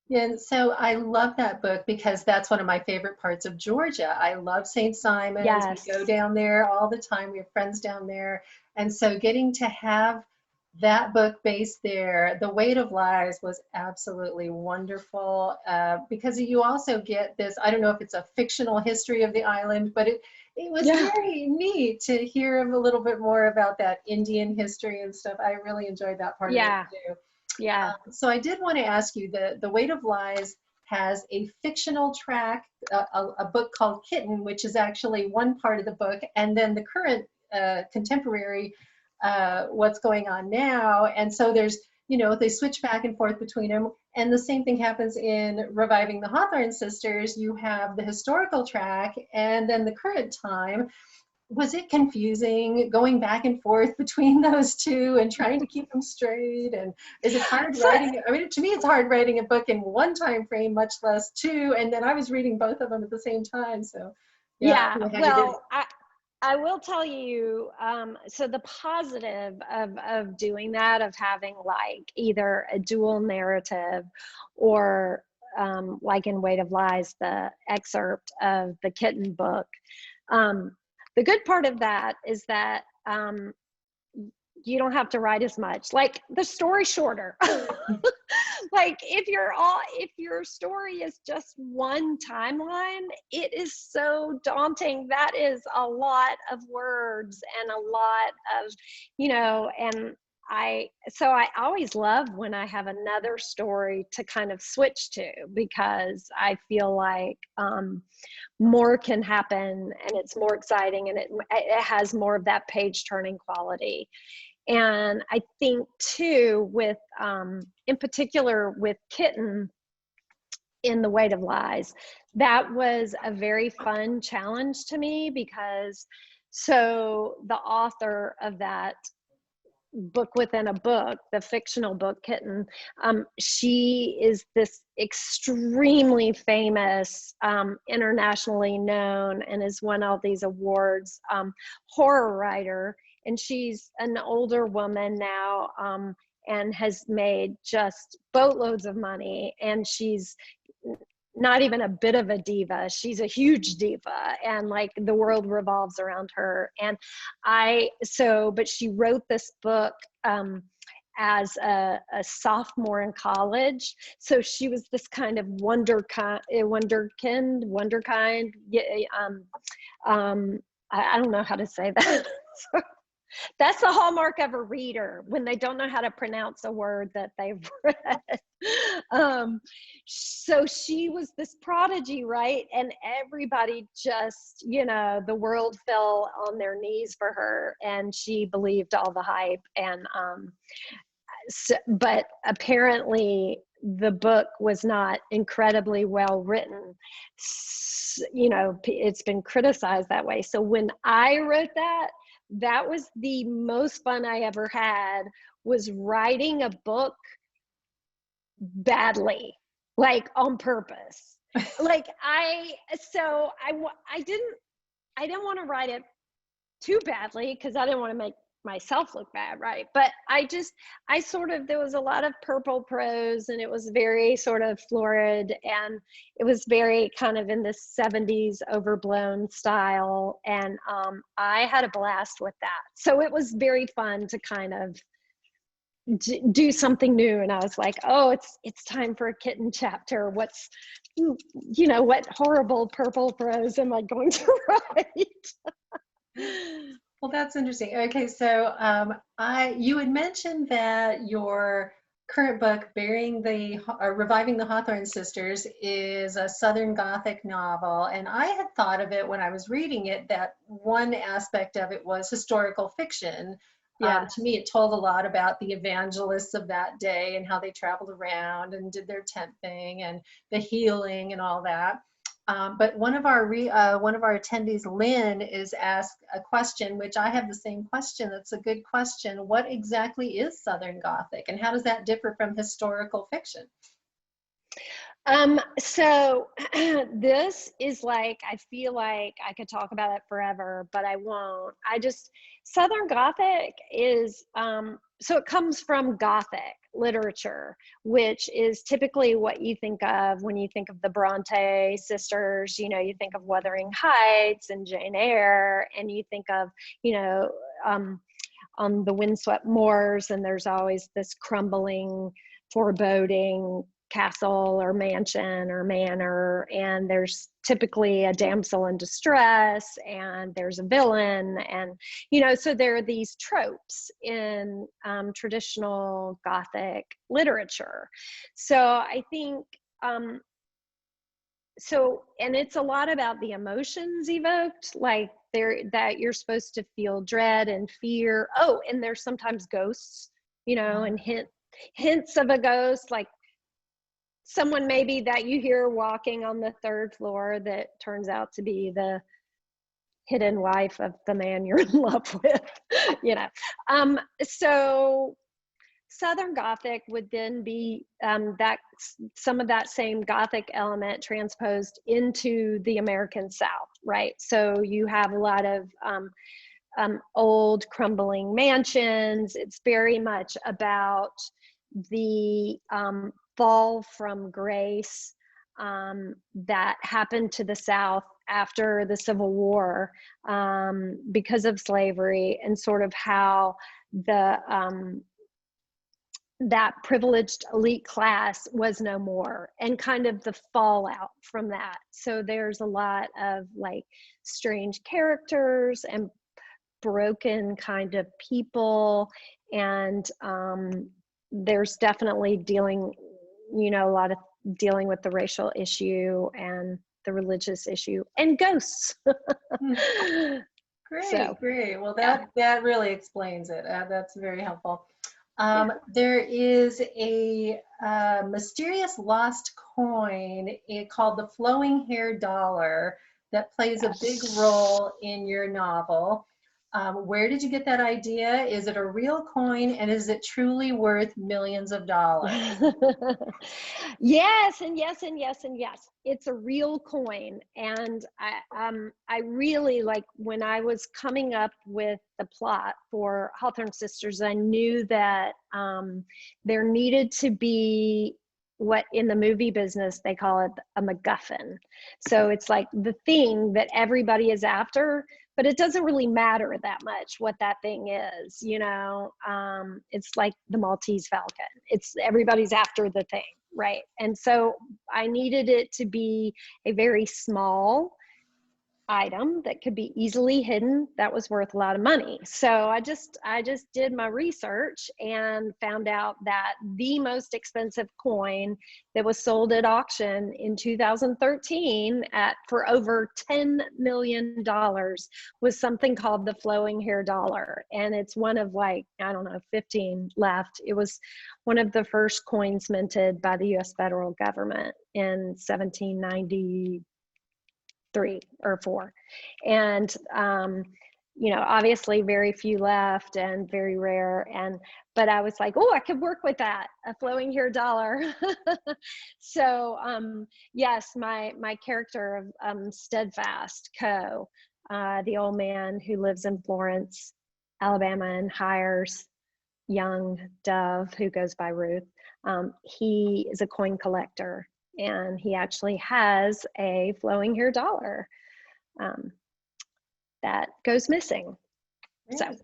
Yeah, so I love that book because that's one of my favorite parts of Georgia. I love St. Simon's. Yes. We go down there all the time. We have friends down there. And so getting to have that book based there, The Weight of Lies, was absolutely wonderful because you also get this, I don't know if it's a fictional history of the island, but it was very neat to hear a little bit more about that Indian history and stuff. I really enjoyed that part of it too. Yeah. So I did want to ask you, the Weight of Lies has a fictional track, a book called Kitten, which is actually one part of the book, and then the current contemporary, what's going on now. And so there's, you know, they switch back and forth between them. And the same thing happens in Reviving the Hawthorne Sisters. You have the historical track and then the current time. was it confusing going back and forth between those two and trying to keep them straight? And is it hard writing? I mean, to me, it's hard writing a book in one time frame, much less two. And then I was reading both of them at the same time. So yeah. Well, I will tell you, so the positive of doing that, of having like either a dual narrative or like in Weight of Lies, the excerpt of the Kitten book. The good part of that is that you don't have to write as much. Like the story's shorter. Like if your story is just one timeline, it is so daunting. That is a lot of words and a lot of, and I always love when I have another story to kind of switch to, because I feel like more can happen and it's more exciting, and it has more of that page turning quality. And I think too, with in particular with Kitten in The Weight of Lies, that was a very fun challenge to me, because so the author of that book within a book, the fictional book Kitten, she is this extremely famous, internationally known, and has won all these awards, horror writer. And she's an older woman now, and has made just boatloads of money. And she's not even a bit of a diva. She's a huge diva, and like the world revolves around her. And but she wrote this book as a sophomore in college. So she was this kind of wonderkind. I don't know how to say that. That's the hallmark of a reader, when they don't know how to pronounce a word that they've read. So she was this prodigy, right? And everybody just, the world fell on their knees for her, and she believed all the hype. And but apparently the book was not incredibly well written. It's been criticized that way. So when I wrote that was the most fun I ever had, was writing a book badly, like on purpose. Like I didn't want to write it too badly, because I didn't want to make myself look bad, right? But there was a lot of purple prose, and it was very sort of florid, and it was very kind of in this 70s overblown style. And I had a blast with that. So it was very fun to kind of do something new. And I was like, oh, it's time for a Kitten chapter. What horrible purple prose am I going to write? Well, that's interesting. Okay, so you had mentioned that your current book, Reviving the Hawthorne Sisters, is a Southern Gothic novel, and I had thought of it when I was reading it that one aspect of it was historical fiction. Yeah. To me, it told a lot about the evangelists of that day and how they traveled around and did their tent thing and the healing and all that. But one of our attendees, Lynn, is asked a question, which I have the same question. That's a good question. What exactly is Southern Gothic, and how does that differ from historical fiction? So this is like, I feel like I could talk about it forever, but I won't. Southern Gothic is, so it comes from Gothic literature, which is typically what you think of when you think of the Bronte sisters. You think of Wuthering Heights and Jane Eyre, and you think of, on the windswept moors, and there's always this crumbling, foreboding castle or mansion or manor, and there's typically a damsel in distress, and there's a villain, and so there are these tropes in traditional Gothic literature. So I think and it's a lot about the emotions evoked, like that you're supposed to feel dread and fear. Oh, and there's sometimes ghosts, and hints of a ghost, like someone maybe that you hear walking on the third floor that turns out to be the hidden wife of the man you're in love with, you know. So Southern Gothic would then be that some of that same Gothic element transposed into the American South, right? So you have a lot of old crumbling mansions. It's very much about the fall from grace that happened to the South after the Civil War because of slavery, and sort of how the that privileged elite class was no more, and kind of the fallout from that. So there's a lot of like strange characters and broken kind of people, and there's definitely dealing, you know, a lot of dealing with the racial issue and the religious issue and ghosts. Great, So, great. Well, that really explains it. That's very helpful. There is a mysterious lost coin called the flowing hair dollar that plays a big role in your novel. Where did you get that idea? Is it a real coin, and is it truly worth millions of dollars? Yes, and yes, and yes, and yes. It's a real coin. And I really, like, when I was coming up with the plot for Hawthorne Sisters, I knew that there needed to be what in the movie business they call it a MacGuffin. So it's like the thing that everybody is after, but it doesn't really matter that much what that thing is, you know. It's like the Maltese Falcon. It's everybody's after the thing, right? And so I needed it to be a very small item that could be easily hidden that was worth a lot of money. So I just did my research and found out that the most expensive coin that was sold at auction in 2013 for over $10 million was something called the flowing hair dollar. And it's one of, like, I don't know, 15 left. It was one of the first coins minted by the US federal government in 1793 or 4. And you know, obviously very few left and very rare. But I was like, oh, I could work with that, a flowing hair dollar. So yes, my character of Steadfast Co, the old man who lives in Florence, Alabama, and hires young Dove, who goes by Ruth, he is a coin collector, and he actually has a flowing hair dollar that goes missing. So,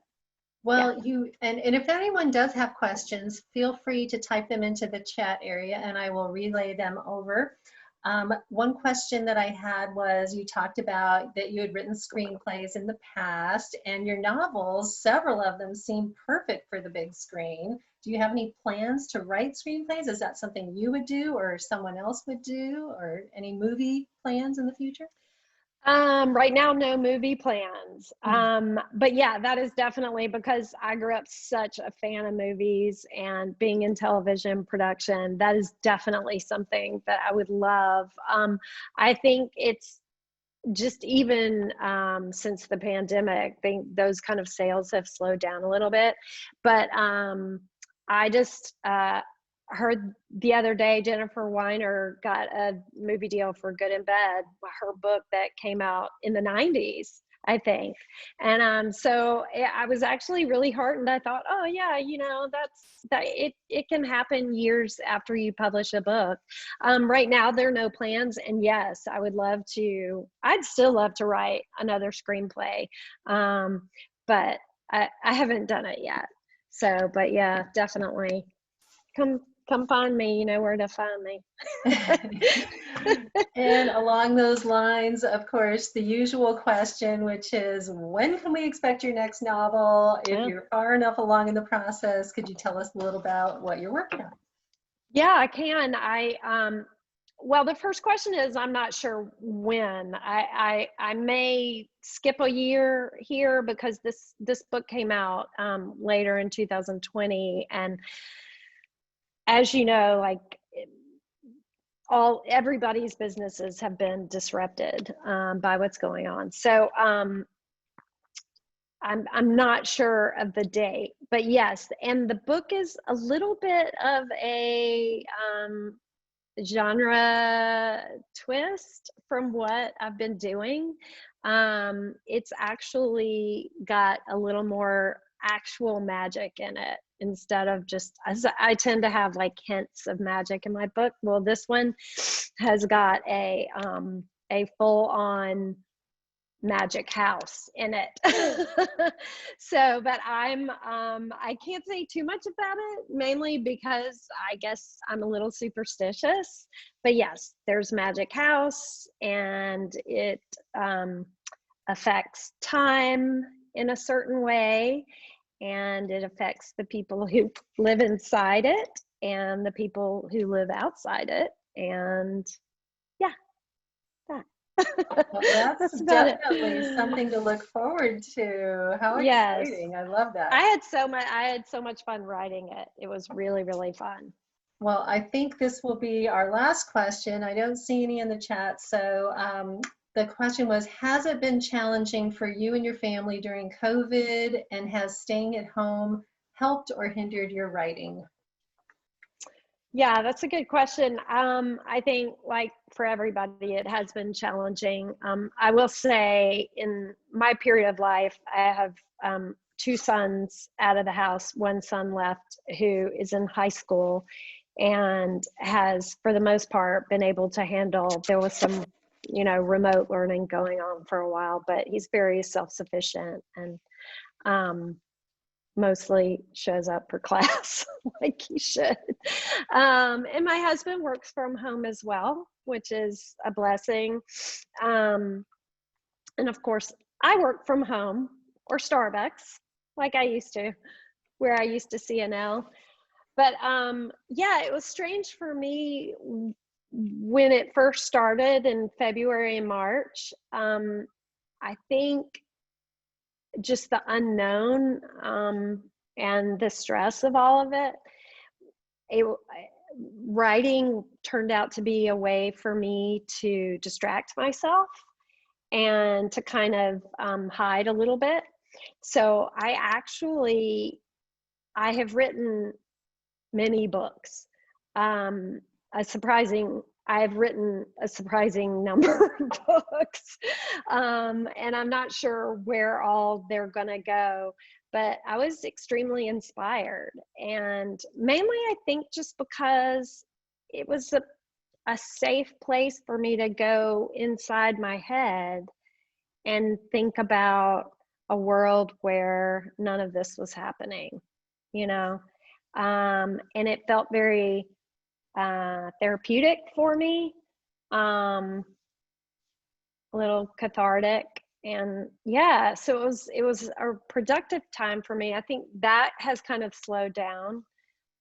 well, yeah. And if anyone does have questions, feel free to type them into the chat area and I will relay them over. One question that I had was, you talked about that you had written screenplays in the past, and your novels, several of them seem perfect for the big screen. Do you have any plans to write screenplays? Is that something you would do or someone else would do, or any movie plans in the future? Right now, no movie plans. But yeah, that is definitely because I grew up such a fan of movies and being in television production. That is definitely something that I would love. I think it's just even since the pandemic, those kind of sales have slowed down a little bit. But I just heard the other day Jennifer Weiner got a movie deal for Good in Bed, her book that came out in the 90s, I think. And so I was actually really heartened. I thought, oh yeah, you know, it can happen years after you publish a book. Right now there are no plans, and yes, I'd still love to write another screenplay, but I haven't done it yet. So, but yeah, definitely come find me. You know where to find me. And along those lines, of course, the usual question, which is, when can we expect your next novel? If you're far enough along in the process, could you tell us a little about what you're working on? Yeah, I can. Well, the first question is, I'm not sure when. I may skip a year here because this book came out later in 2020, and as you know, like everybody's businesses have been disrupted by what's going on. So I'm not sure of the date, but yes, and the book is a little bit of a genre twist from what I've been doing. It's actually got a little more actual magic in it instead of just, as I tend to have like hints of magic in my book. Well, this one has got a full-on magic house in it. So, but I can't say too much about it, mainly because I guess I'm a little superstitious. But yes, there's magic house, and it affects time in a certain way, and it affects the people who live inside it and the people who live outside it. And yeah, that. Well, that's definitely something to look forward to. How exciting. I love that. I had so much fun writing it. It was really, really fun. Well, I think this will be our last question. I don't see any in the chat. So the question was, has it been challenging for you and your family during COVID, and has staying at home helped or hindered your writing? Yeah, that's a good question. I think, like for everybody, it has been challenging. I will say, in my period of life, I have 2 sons out of the house. One son left who is in high school and has, for the most part, been able to handle. There was some, remote learning going on for a while, but he's very self-sufficient and mostly shows up for class like he should. And my husband works from home as well, which is a blessing. And of course, I work from home or Starbucks like I used to, where I used to see Annel. But yeah, it was strange for me when it first started in February and March. I think just the unknown and the stress of all of it, writing turned out to be a way for me to distract myself and to kind of hide a little bit. So I have written many books. I've written a surprising number of books, and I'm not sure where all they're gonna go, but I was extremely inspired, and mainly I think just because it was a safe place for me to go inside my head and think about a world where none of this was happening, and it felt very therapeutic for me, a little cathartic, and yeah, so it was a productive time for me. I think that has kind of slowed down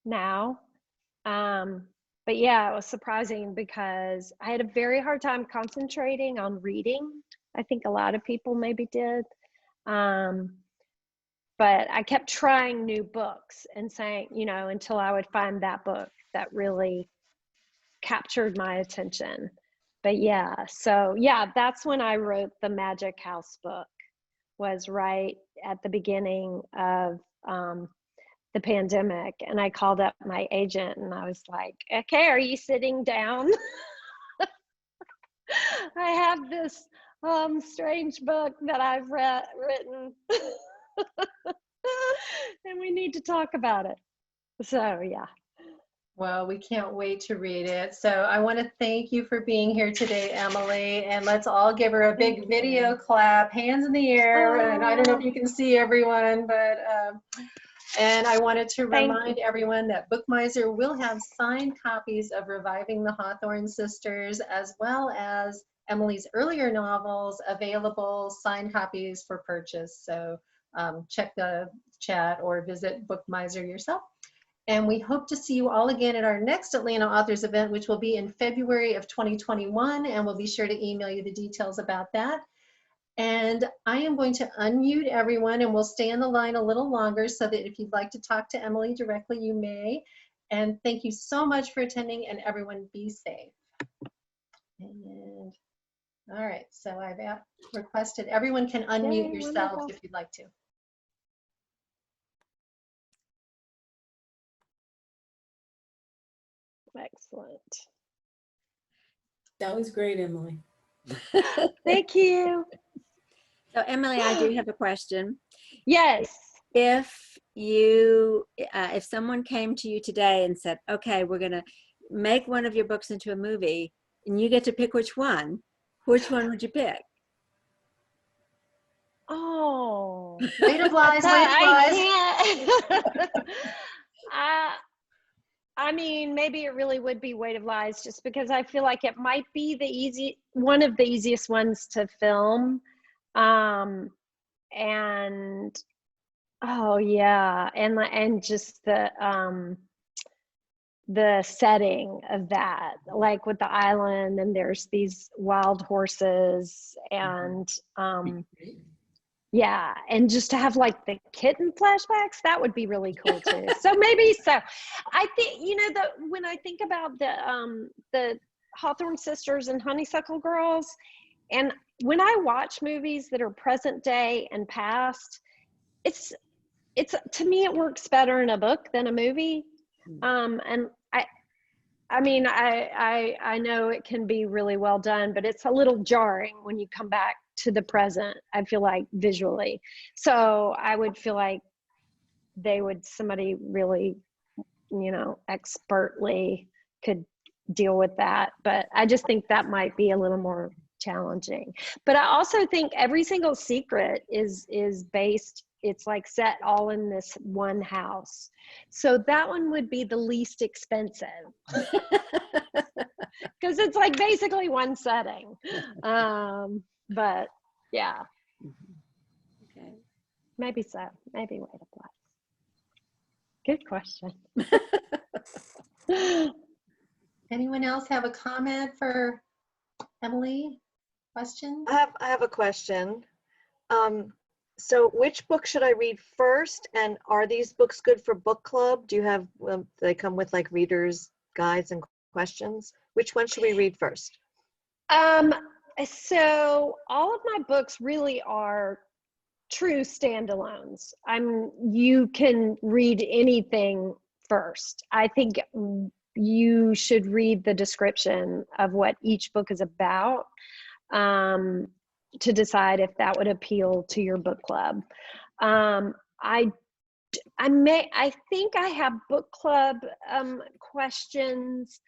now, but yeah, it was surprising because I had a very hard time concentrating on reading. I think a lot of people maybe did, but I kept trying new books and saying, until I would find that book that really captured my attention. But yeah, so yeah, that's when I wrote the Magic House book, was right at the beginning of the pandemic. And I called up my agent and I was like, okay, are you sitting down? I have this strange book that I've written and we need to talk about it. So yeah. Well, we can't wait to read it. So I want to thank you for being here today, Emily, and let's all give her a big video clap, hands in the air. And I don't know if you can see everyone, but and I wanted to remind everyone that Bookmiser will have signed copies of Reviving the Hawthorne Sisters, as well as Emily's earlier novels, available signed copies for purchase. So check the chat or visit Bookmiser yourself. And we hope to see you all again at our next Atlanta Authors event, which will be in February of 2021. And we'll be sure to email you the details about that. And I am going to unmute everyone, and we'll stay on the line a little longer so that if you'd like to talk to Emily directly, you may. And thank you so much for attending, and everyone be safe. And all right, so I've requested everyone can unmute Yay, yourselves wonderful. if you'd like to. Excellent. That was great, Emily. Thank you. So Emily, I do have a question. Yes. If someone came to you today and said, okay, we're going to make one of your books into a movie and you get to pick which one would you pick? Oh. Weight of Lies, Weight of Lies. I can't. I mean, maybe it really would be Weight of Lies, just because I feel like it might be one of the easiest ones to film. And oh yeah, and just the setting of that, like with the island, and there's these wild horses, and yeah, and just to have like the kitten flashbacks, that would be really cool too. So maybe so. I think, when I think about the Hawthorne sisters and Honeysuckle girls, and when I watch movies that are present day and past, it's to me it works better in a book than a movie. And I mean, I know it can be really well done, but it's a little jarring when you come back to the present, I feel like, visually. So I would feel like somebody really, expertly could deal with that. But I just think that might be a little more challenging. But I also think every single secret is based, it's like set all in this one house. So that one would be the least expensive. Because it's like basically one setting. But yeah. Okay. Maybe so. Maybe Weight of Lies. Good question. Anyone else have a comment for Emily? Question? I have a question. So which book should I read first? And are these books good for book club? Do you have, they come with like readers' guides and questions? Which one should we read first? So all of my books really are true standalones. You can read anything first. I think you should read the description of what each book is about, to decide if that would appeal to your book club. I think I have book club questions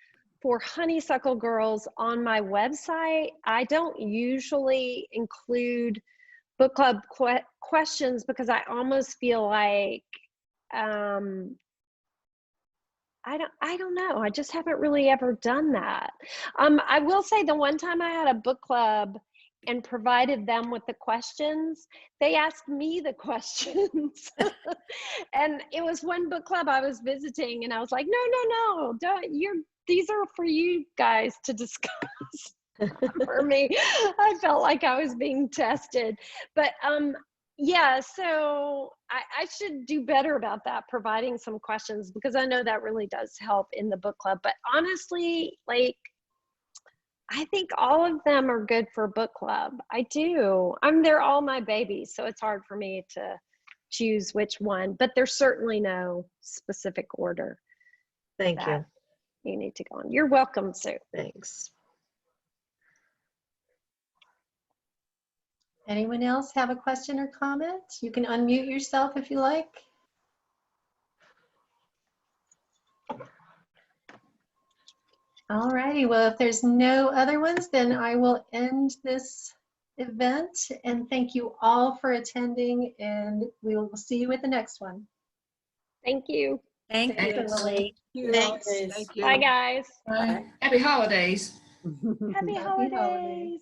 for Honeysuckle Girls on my website. I don't usually include book club questions because I almost feel like I don't know. I just haven't really ever done that. I will say the one time I had a book club and provided them with the questions, they asked me the questions. And it was one book club I was visiting, and I was like, no, don't, these are for you guys to discuss. For me, I felt like I was being tested. But yeah, so I should do better about that, providing some questions, because I know that really does help in the book club. But honestly, like, I think all of them are good for book club. I do. They're all my babies, so it's hard for me to choose which one, but there's certainly no specific order. Thank you. You need to go on. You're welcome, Sue. Thanks. Anyone else have a question or comment? You can unmute yourself if you like. All righty, well, if there's no other ones, then I will end this event, and thank you all for attending, and we will see you at the next one. Thank you. Thank you, Emily. Thanks. Thank you. Bye, guys. Bye. Happy holidays. Happy holidays.